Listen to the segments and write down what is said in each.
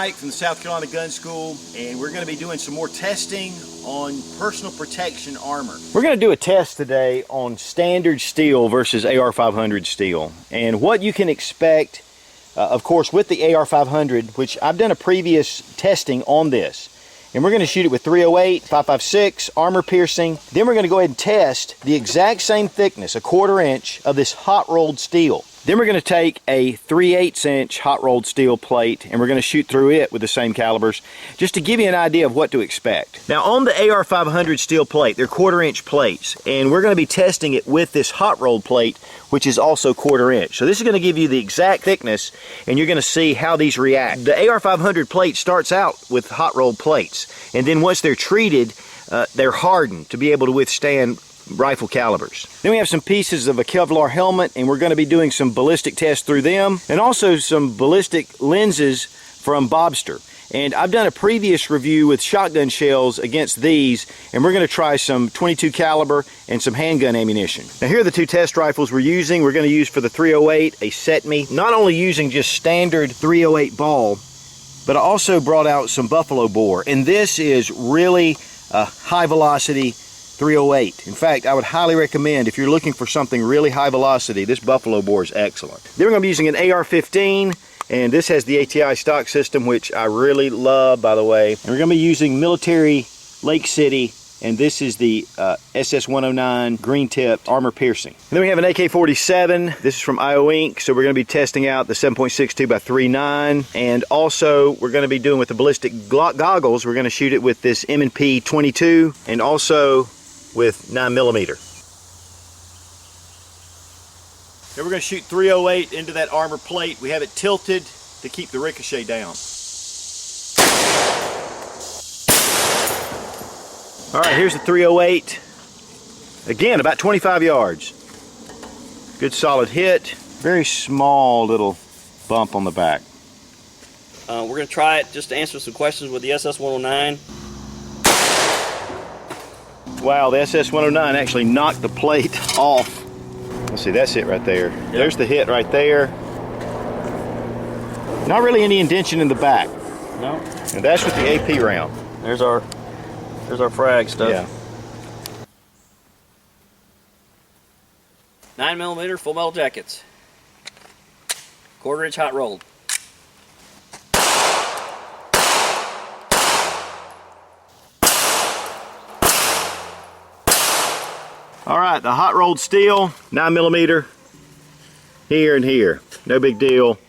Mike from the South Carolina Gun School, and we're going to be doing some more testing on personal protection armor. We're going to do a test today on standard steel versus AR500 steel, and what you can expect, of course, with the AR500, which I've done a previous testing on this. And we're going to shoot it with 308, 5.56, armor piercing. Then we're going to go ahead and test the exact same thickness, a 1/4 inch, of this hot rolled steel. Then we're going to take a 3/8 inch hot rolled steel plate and we're going to shoot through it with the same calibers, just to give you an idea of what to expect. Now on the AR500 steel plate, they're 1/4 inch plates, and we're going to be testing it with this hot rolled plate, which is also 1/4 inch. So this is going to give you the exact thickness, and you're going to see how these react. The AR500 plate starts out with hot rolled plates, and then once they're treated, they're hardened to be able to withstand rifle calibers. Then we have some pieces of a Kevlar helmet, and we're going to be doing some ballistic tests through them, and also some ballistic lenses from Bobster. And I've done a previous review with shotgun shells against these, and we're going to try some .22 caliber and some handgun ammunition. Now here are the two test rifles we're using. We're going to use for the 308 a Setme, not only using just standard 308 ball, but I also brought out some buffalo bore, and this is really a high velocity 308. In fact, I would highly recommend, if you're looking for something really high velocity, this buffalo bore is excellent. Then we're going to be using an AR-15, and this has the ATI stock system, which I really love, by the way. And we're going to be using military Lake City, and this is the SS-109 green tipped armor piercing. And then we have an AK-47. This is from IO Inc. So we're going to be testing out the 7.62 by 3.9, and also we're going to be doing with the Ballistic Goggles. We're going to shoot it with this M&P 22 and also with 9mm. Then we're going to shoot 308 into that armor plate. We have it tilted to keep the ricochet down. All right, here's the 308. Again, about 25 yards. Good solid hit. Very small little bump on the back. We're going to try it just to answer some questions with the SS-109. Wow, the SS-109 actually knocked the plate off. Let's see, that's it right there. Yep. There's the hit right there. Not really any indention in the back. No. And that's with the AP round. There's our frag stuff. Yeah. 9mm full metal jackets. 1/4 inch hot rolled. All right, the hot rolled steel, 9mm, here and here. No big deal.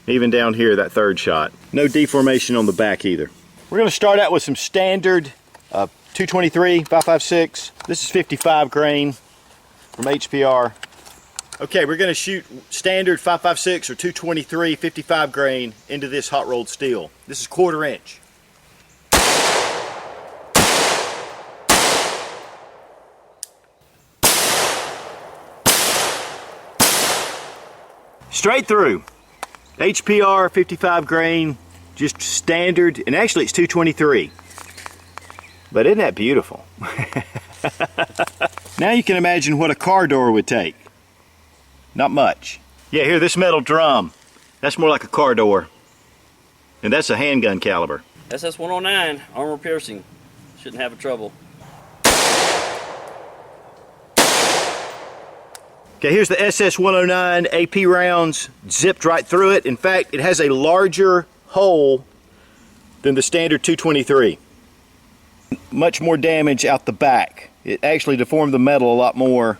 Even down here, that third shot. No deformation on the back either. We're going to start out with some standard 223 5.56. This is 55 grain from HPR. Okay, we're going to shoot standard 5.56 or 223 55 grain into this hot rolled steel. This is 1/4 inch. Straight through. HPR 55 grain, just standard, and actually it's 223. But isn't that beautiful? Now you can imagine what a car door would take. Not much. Yeah, here, this metal drum, that's more like a car door. And that's a handgun caliber. SS-109 armor piercing. Shouldn't have a trouble. Okay, here's the SS-109 AP rounds, zipped right through it. In fact, it has a larger hole than the standard 223. Much more damage out the back. It actually deformed the metal a lot more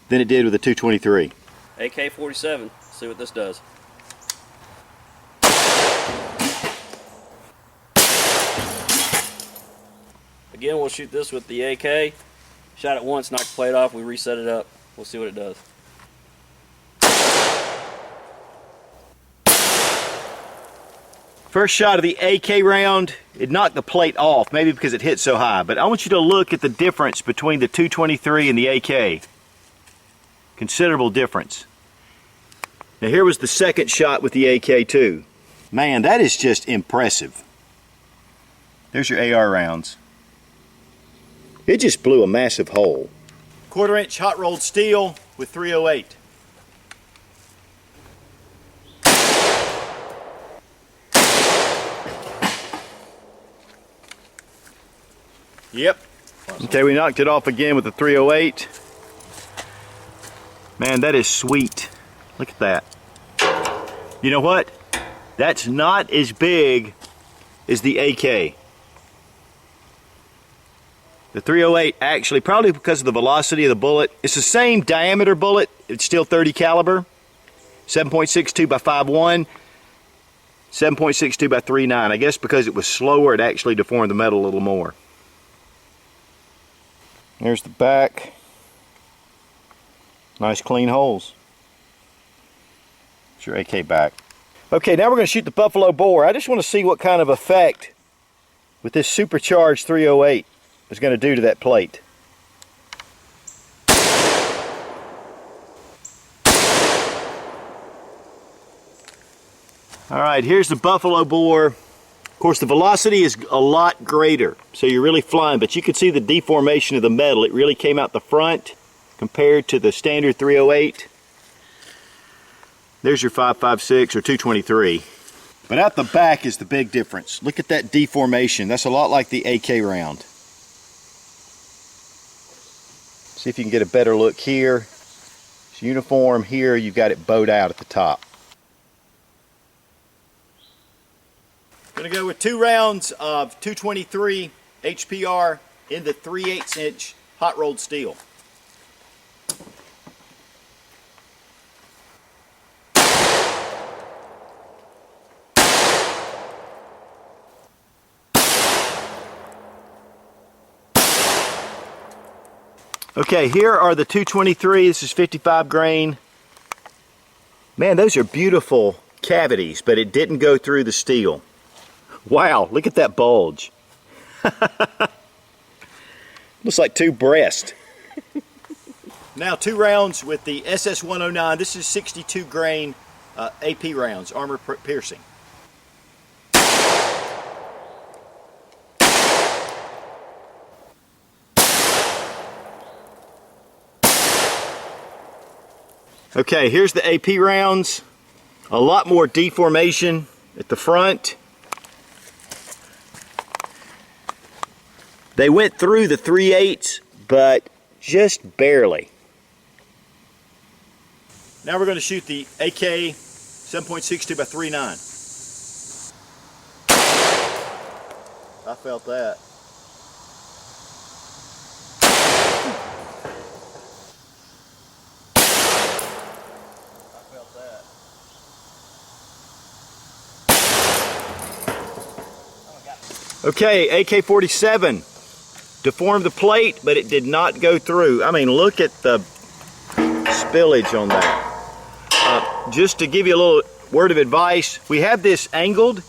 than it did with the 223. AK-47, see what this does. Again, we'll shoot this with the AK. Shot it once, knocked the plate off, we reset it up. We'll see what it does. First shot of the AK round, it knocked the plate off, maybe because it hit so high, but I want you to look at the difference between the 223 and the AK. Considerable difference. Now here was the second shot with the AK-2. Man, that is just impressive. There's your AR rounds. It just blew a massive hole. 1/4 inch hot rolled steel with 308. Yep. Okay, we knocked it off again with the 308. Man, that is sweet. Look at that. You know what? That's not as big as the AK. The 308 actually, probably because of the velocity of the bullet, it's the same diameter bullet. It's still 30 caliber. 7.62 by 5.1. 7.62 by 3.9. I guess because it was slower, it actually deformed the metal a little more. There's the back. Nice clean holes. It's your AK back. Okay, now we're going to shoot the buffalo bore. I just want to see what kind of effect with this supercharged 308 is going to do to that plate. Alright, here's the buffalo bore. Of course, the velocity is a lot greater, so you're really flying, but you can see the deformation of the metal. It really came out the front compared to the standard 308. There's your 5.56 or 223. But out the back is the big difference. Look at that deformation. That's a lot like the AK round. See if you can get a better look here. It's uniform here. You've got it bowed out at the top. Gonna go with 2 rounds of 223 HPR in the 3/8 inch hot rolled steel. Okay, here are the 223. This is 55 grain. Man, those are beautiful cavities, but it didn't go through the steel. Wow, look at that bulge. Looks like 2 breasts. Now 2 rounds with the SS109. This is 62 grain AP rounds, armor piercing. Okay, here's the AP rounds. A lot more deformation at the front. They went through the 3/8, but just barely. Now we're going to shoot the AK 7.62 by 3.9. I felt that. Okay, AK-47 deformed the plate, but it did not go through. I mean, look at the spillage on that. Just to give you a little word of advice, we have this angled,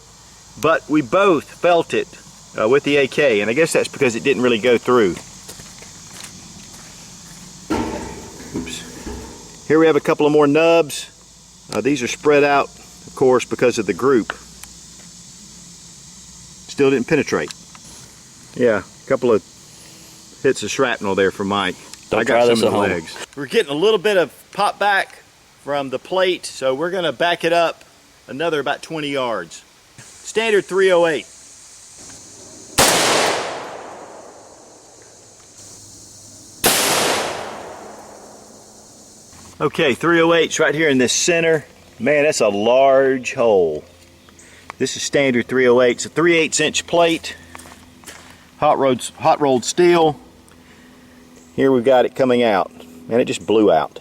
but we both felt it with the AK, and I guess that's because it didn't really go through. Oops. Here we have a couple of more nubs. These are spread out, of course, because of the group. Still didn't penetrate. Yeah, a couple of hits of shrapnel there for Mike. I got some of the legs. We're getting a little bit of pop back from the plate, so we're going to back it up another about 20 yards. Standard 308. Okay, 308's right here in this center. Man, that's a large hole. This is standard 308. It's a 3/8 inch plate, hot rolled steel. Here we've got it coming out, and it just blew out.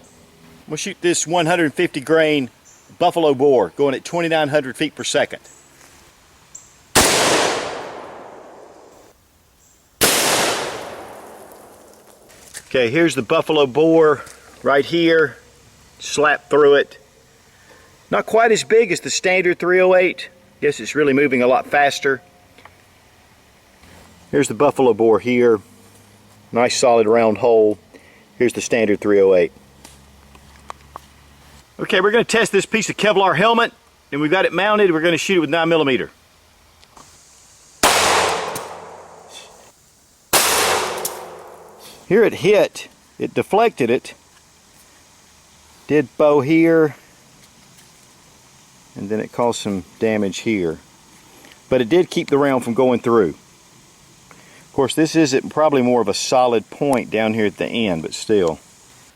We'll shoot this 150 grain buffalo bore going at 2,900 feet per second. Okay, here's the buffalo bore right here. Slap through it. Not quite as big as the standard 308. Guess it's really moving a lot faster. Here's the buffalo bore here. Nice solid round hole. Here's the standard 308. Okay, we're going to test this piece of Kevlar helmet, and we've got it mounted. We're going to shoot it with 9mm. Here it hit. It deflected it. Did bow here. And then it caused some damage here. But it did keep the round from going through. Of course, this isn't probably more of a solid point down here at the end, but still.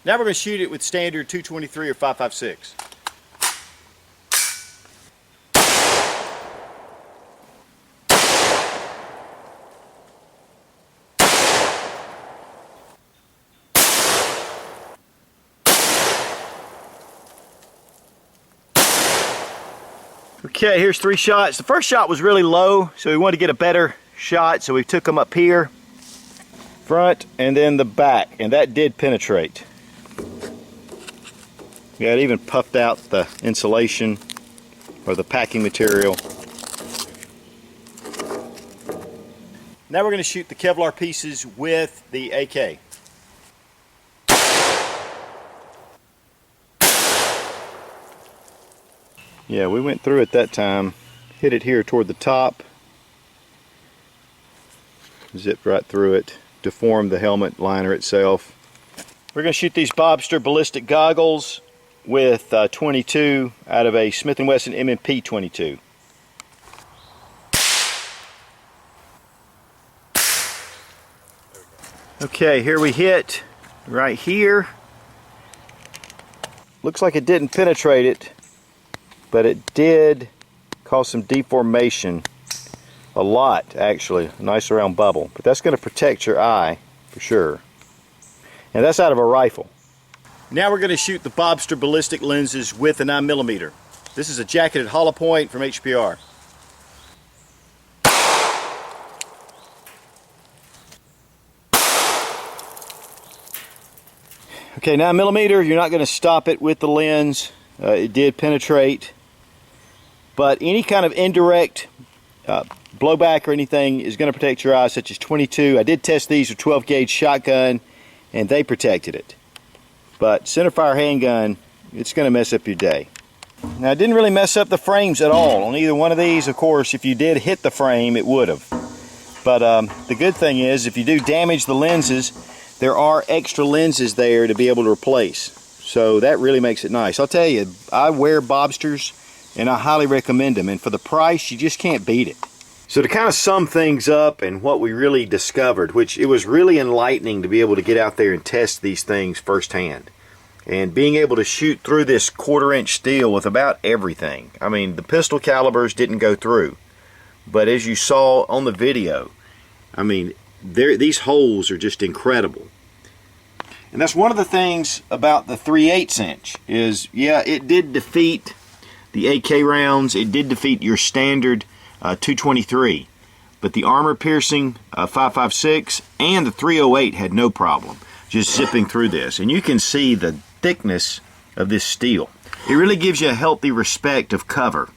Now we're going to shoot it with standard 223 or 5.56. Okay, here's 3 shots. The first shot was really low, so we wanted to get a better shot, so we took them up here, front, and then the back, and that did penetrate. Yeah, it even puffed out the insulation or the packing material. Now we're going to shoot the Kevlar pieces with the AK. Yeah, we went through it that time, hit it here toward the top, zipped right through it, deformed the helmet liner itself. We're going to shoot these Bobster Ballistic Goggles with 22 out of a Smith & Wesson M&P 22. Okay, here we hit right here. Looks like it didn't penetrate it, but it did cause some deformation. A lot, actually. A nice round bubble. But that's going to protect your eye for sure. And that's out of a rifle. Now we're going to shoot the Bobster ballistic lenses with a 9mm. This is a jacketed hollow point from HPR. Okay, 9mm, you're not going to stop it with the lens. It did penetrate. But any kind of indirect blowback or anything is going to protect your eyes, such as 22. I did test these with 12 gauge shotgun, and they protected it. But centerfire handgun, it's going to mess up your day. Now, it didn't really mess up the frames at all on either one of these. Of course, if you did hit the frame, it would have. But the good thing is, if you do damage the lenses, there are extra lenses there to be able to replace. So that really makes it nice. I'll tell you, I wear Bobsters, and I highly recommend them. And for the price, you just can't beat it. So to kind of sum things up and what we really discovered, which it was really enlightening to be able to get out there and test these things firsthand. And being able to shoot through this 1/4-inch steel with about everything. I mean, the pistol calibers didn't go through. But as you saw on the video, I mean, these holes are just incredible. And that's one of the things about the 3/8 inch is, yeah, it did defeat the AK rounds. It did defeat your standard 223. But the armor piercing 5.56 and the 308 had no problem just zipping through this. And you can see the thickness of this steel. It really gives you a healthy respect of cover.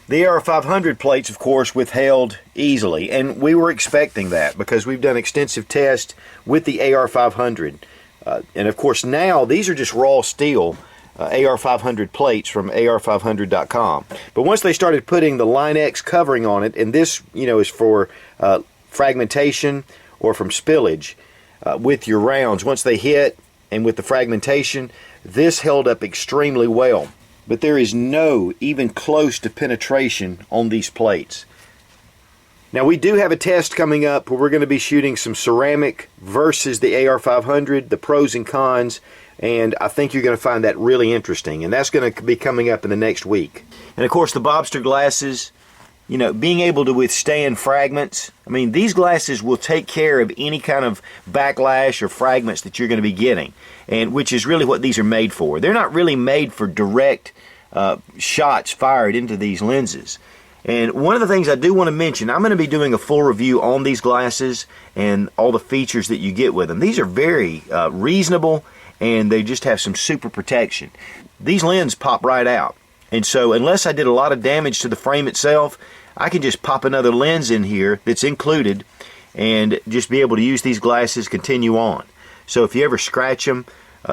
The AR500 plates, of course, withheld easily, and we were expecting that because we've done extensive tests with the AR500. And of course now these are just raw steel AR500 plates from AR500.com. But once they started putting the Line X covering on it, and this, you know, is for fragmentation or from spillage with your rounds, once they hit and with the fragmentation, this held up extremely well. But there is no even close to penetration on these plates. Now we do have a test coming up where we're going to be shooting some ceramic versus the AR500, the pros and cons, and I think you're going to find that really interesting, and that's going to be coming up in the next week. And of course the Bobster glasses, you know, being able to withstand fragments. I mean, these glasses will take care of any kind of backlash or fragments that you're going to be getting, and which is really what these are made for. They're not really made for direct shots fired into these lenses. And one of the things I do want to mention, I'm going to be doing a full review on these glasses and all the features that you get with them. These are very reasonable, and they just have some super protection. These lenses pop right out. And so unless I did a lot of damage to the frame itself, I can just pop another lens in here that's included and just be able to use these glasses, continue on. So if you ever scratch them,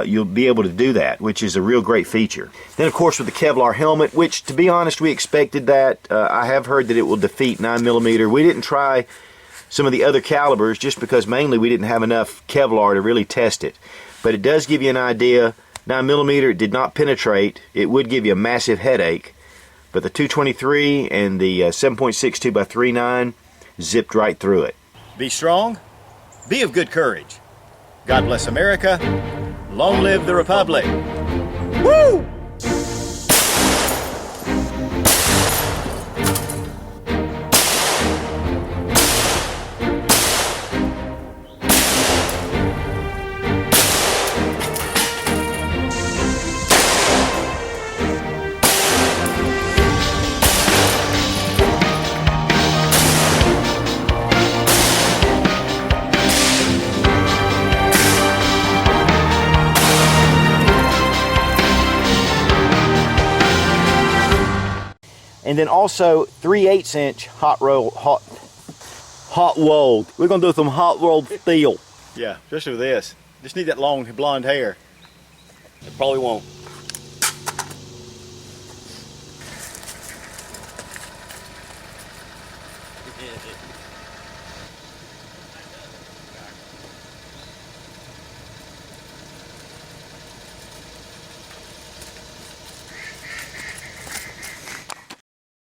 you'll be able to do that, which is a real great feature. Then of course with the Kevlar helmet, which to be honest we expected that. I have heard that it will defeat 9mm. We didn't try some of the other calibers just because mainly we didn't have enough Kevlar to really test it. But it does give you an idea. 9mm, it did not penetrate. It would give you a massive headache. But the 223 and the 7.62 by 3.9 zipped right through it. Be strong, Be of good courage. God bless America. Long live the Republic. Woo! And then also 3/8" hot rolled. We're gonna do some hot rolled steel. Yeah, especially with this. Just need that long blonde hair. It probably won't.